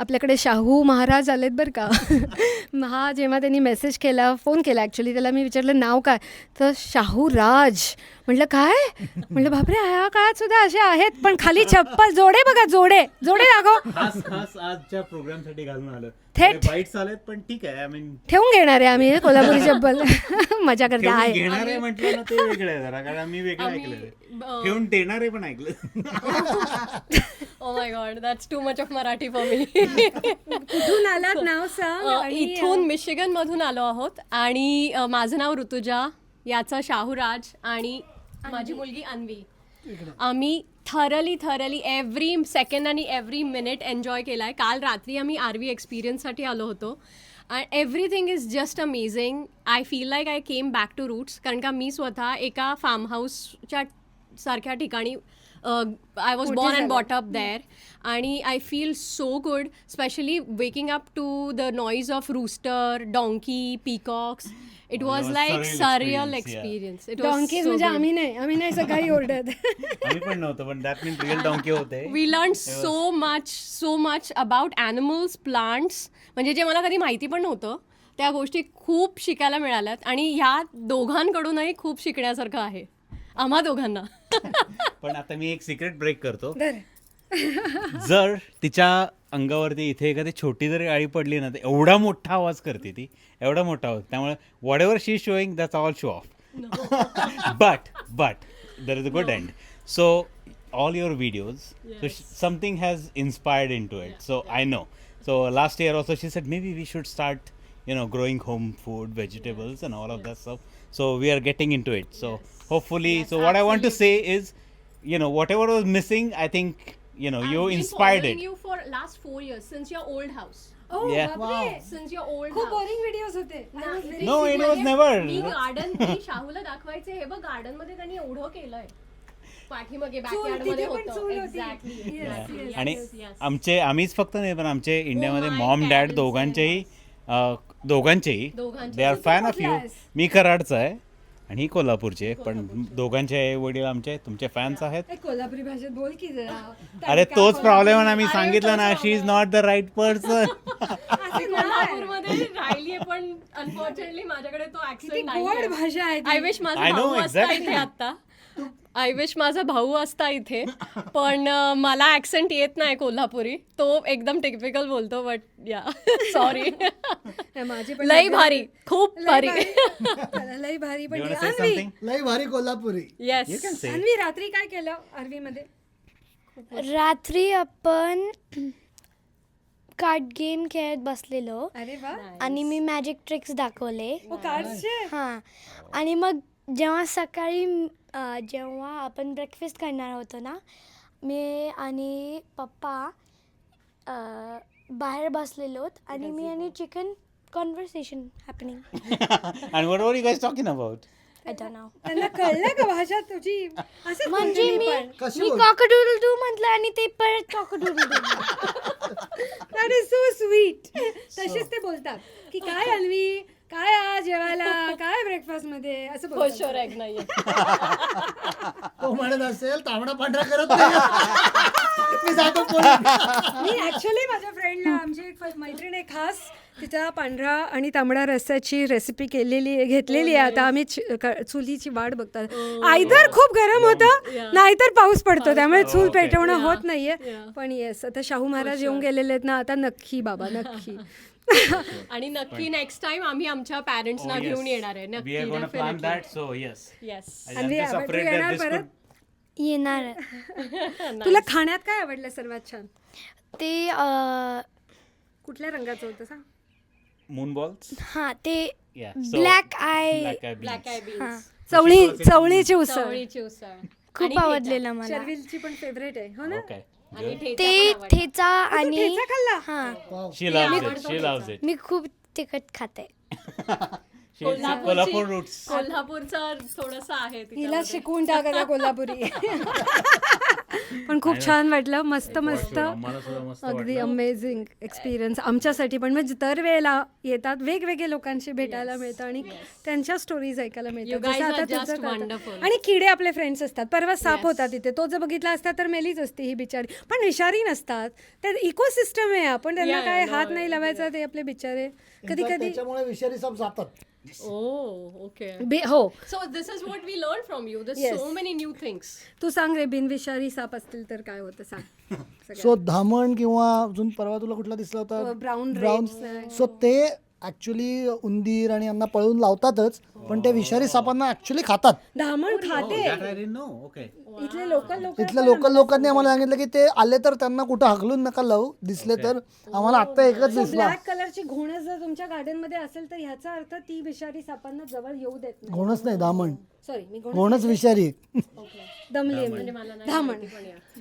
आपल्याकडे शाहू महाराज आलेत बरं का. हा जेव्हा त्यांनी मेसेज केला, फोन केला ॲक्च्युली, त्याला मी विचारलं नाव काय, तर शाहू राज. म्हटलं काय, म्हटलं बापरे ह्या काळात सुद्धा असे आहेत. पण खाली चप्पल, जोडे बघा, जोडे जोडे दाखव. खास आजच्या प्रोग्रामसाठी घालून आलं. थेट बाईट्स आलेत पण ठीक आहे. आय मीन ठेवून घेणार आहे आम्ही कोल्हापुरी चप्पल. मजा करते आहे. घेणार आहे म्हटलं ना, ते वेगळं आहे जरा, कारण मी वेगळं ऐकलं. ठेवून देणार आहे पण ऐकलं. Oh my God, that's too much of Marathi for me. कुठून आलात नाव सांग. इथून मिशिगन मधून आलो आहोत आणि माझं नाव ऋतुजा, याचा शाहूराज आणि माझी मुलगी अन्वी. आम्ही थरली एव्हरी सेकंड आणि एव्हरी मिनिट एन्जॉय केला आहे. काल रात्री आम्ही RV एक्सपिरियन्ससाठी आलो होतो and everything is just amazing. I feel like I came back to roots, कारण का मी स्वतः एका फार्म हाऊसच्या सारख्या ठिकाणी I was born and brought up there, आणि I feel so good, especially waking up to the noise of rooster, donkey, peacocks. It was like surreal experience. It was डॉंकीज so म्हणजे good. आम्ही नाही सकाळी ओरडत. आम्ही पण नव्हतं, पण दॅट मीन रिअल डॉंकी होते. We learned so much about animals, plants, म्हणजे जे मला कधी माहिती पण नव्हतं, त्या गोष्टी खूप शिकायला मिळाल्यात आणि ह्या दोघांकडूनही खूप शिकण्यासारखं आहे आम्हा दोघांना. पण आता मी एक सिक्रेट ब्रेक करतो. जर तिच्या अंगावरती इथे एखादी छोटी जरी आळी पडली ना, तर एवढा मोठा आवाज करते ती, एवढा मोठा आवाज. त्यामुळे what ever she is showing that's all show off. But there is a good end. So all your videos, so something has inspired into it. So I know. So last year also she said maybe we should start, growing home food, vegetables and all of that stuff. So we are getting into it. So hopefully, so what I want to say is, whatever was missing, I think, you inspired it. I've been following you for last 4 years, since your old house. Yeah. Since your old खूप house. Boring videos होते. No, it was never. मी garden, मी शाहूला दाखवायचे, हे बघ garden मध्ये त्यांनी एवढं केलंय. पाठीमागे बॅकयार्ड मध्ये होतं. एक्झॅक्टली. आणि आम्हीच फक्त नाही, पण आमचे इंडियामध्ये मॉम डॅड दोघांचेही they are fan of you. मी कराडचा आहे आणि ही कोल्हापूरचे, पण दोघांचे आई वडील आमचे तुमचे फॅन्स आहेत. कोल्हापुरी भाषेत बोल की जरा. अरे तोच प्रॉब्लेम आहे ना, मी सांगितलं ना, she is not the right person. कोल्हापूरमध्ये राहिलीये, पण अनफॉर्च्युनेटली माझ्याकडे तो ऍक्सेंट नाही. भाषा आहे. आय विश माझा I know, भाऊ असता exactly. इथे आता. आय विश माझा भाऊ असता इथे, पण मला ऍक्सेंट येत नाही कोल्हापुरी. तो एकदम टिपिकल बोलतो, बट या सॉरी. माझी पण लई भारी, खूप भारी. लई भारी. You पण wanna say something? लई भारी Kolhapuri. Yes. You can say. Anvi, रात्री काय केलं आरवी मध्ये? रात्री आपण कार्ड गेम खेळत बसलेलो अरे वा. आणि मी मॅजिक ट्रिक्स दाखवले. कार्डचे. हां, आणि मग जेव्हा सकाळी जेव्हा आपण ब्रेकफास्ट करणार होतो ना, मी आणि पप्पा बाहेर बसलेलो आणि मी आणि chicken conversation happening. And what were you guys talking about? I don't know. त्यांना कळलं का भाषा तुझी? असंच म्हणजे बोलते मी मी पण. कशी मी बोल- कॉकडूडल डू म्हटलं आणि ते परत कॉकडूडल do. That is so sweet. तसेच ते बोलतात की काय अन्वी, काय आज जेवायला, काय ब्रेकफास्ट मध्ये, असं फॉर बोलतात. शुअर एग नाहीये. तो म्हणत असेल तांबडा पांढरा करत नाही. मी जातो पोलीस. मी ऍक्च्युली माझ्या फ्रेंडला, आमची एक मैत्रीण आहे खास, तिचा पांढरा आणि तांबडा रस्स्याची रेसिपी घेतलेली आहे. आता आम्ही चुलीची वाट बघतात. आयदर खूप गरम होतं, नाहीतर पाऊस पडतो, त्यामुळे चूल पेटवणं होत नाहीये. पण येस, आता शाहू महाराज येऊन गेलेले आहेत ना, आता नक्की बाबा, नक्की. आणि नक्की नेक्स्ट टाइम आम्ही आमच्या पॅरेंट्सना घेऊन येणार आहे. We are नक्की, going to plan definitely. that. So yes. Yes. Anvi, I'm just Tu afraid that येणार this परत? could. येणार. तुला खाण्यात काय आवडलं सर्वात छान? ते कुठल्या रंगाचं होतं सांग? Moon balls. हां, ते Yeah. So, black I. black eye black beans. I beans, चवळीची उसळ. चवळीची उसळ, खूप आवडलेलं मला. शर्विलची पण फेवरेट आहे, हो ना? Okay. आणि ठेचा ते पण आवडला. ठेचा आणि ठेचा खाल्ला? हां, She loves it. She loves it. मी खूप तिखट खाते. कोल्हापूर roots. कोल्हापूरचं थोडंसं आहे तिच्यामध्ये. हिला शिकवून टाका त्या कोल्हापुरी. पण खूप छान वाटलं. मस्त आम्हाला सुद्धा मस्त अगदी अमेझिंग एक्सपिरियन्स आमच्यासाठी पण. म्हणजे दरवेळेला येतात वेगवेगळे लोकांशी भेटायला मिळतं आणि त्यांच्या स्टोरीज ऐकायला मिळतात. You guys जसं are आता just तुझं कळतं. wonderful. आणि किडे आपले फ्रेंड्स असतात. परवा साप होता तिथे, तो जर बघितला असता तर मेलीच असती ही बिचारी. पण विषारी नसतात, ते इकोसिस्टम आहे. आपण त्यांना Yeah, काय no, हात नाही लावायचा, ते आपले बिचारे कधी कधी त्याच्यामुळे विषारी साप जातात. Oh, okay. हो. So this is what we learned from you. There's Yes. so many new things. तू सांग रे, बिनविषारी साप असतील तर काय होतं सांग. सो धामण किंवा अजून परवा तुला कुठला दिसला होता ब्राऊन ब्राऊन. सो ते ऍक्च्युली उंदीर आणि यांना पळून लावतातच, पण ते विषारी सापांना ऍक्च्युली खातात. धामण खाते. That I didn't know. Okay. इथले लोकल लोक इथल्या लोकल लोकांनी आम्हाला सांगितलं की ते आले तर त्यांना कुठं हकलून नका लावू. दिसले तर आम्हाला आत्ता एकच दिसला. ब्लॅक कलरची घोणस जर तुमच्या गार्डन मध्ये असेल तर ह्याचा अर्थ ती विषारी सापांना जवळ येऊ देत नाही. घोणच नाही, धामण. सॉरी, मी घोणच विषारी. दमली धामण.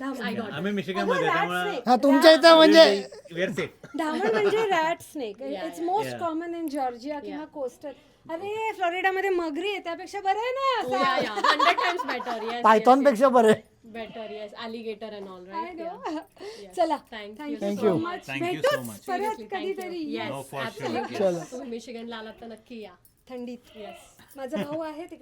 आम्ही मिशिगन मध्ये त्यामुळे हा तुमच्या इथं म्हणजे we are safe. धामण म्हणजे rat snake. It's most common in Georgia किंवा कोस्टल. अरे फ्लोरिडा मध्ये मगरी आहे, त्यापेक्षा बरं आहे ना Oh, yeah, yeah. 100 times better. Yes. Python पेक्षा बरे. Better. Yes. Alligator and all, right? Yeah. चला, Thank thank you you so much. Thank you so भेटूच much. परत Seriously, thank you. कधीतरी. Yes, No, for sure. absolutely. चला. तुम्ही मिशिगनला आलात तर नक्की या. थंडीत. Yes. माझा भाऊ आहे तिकडे.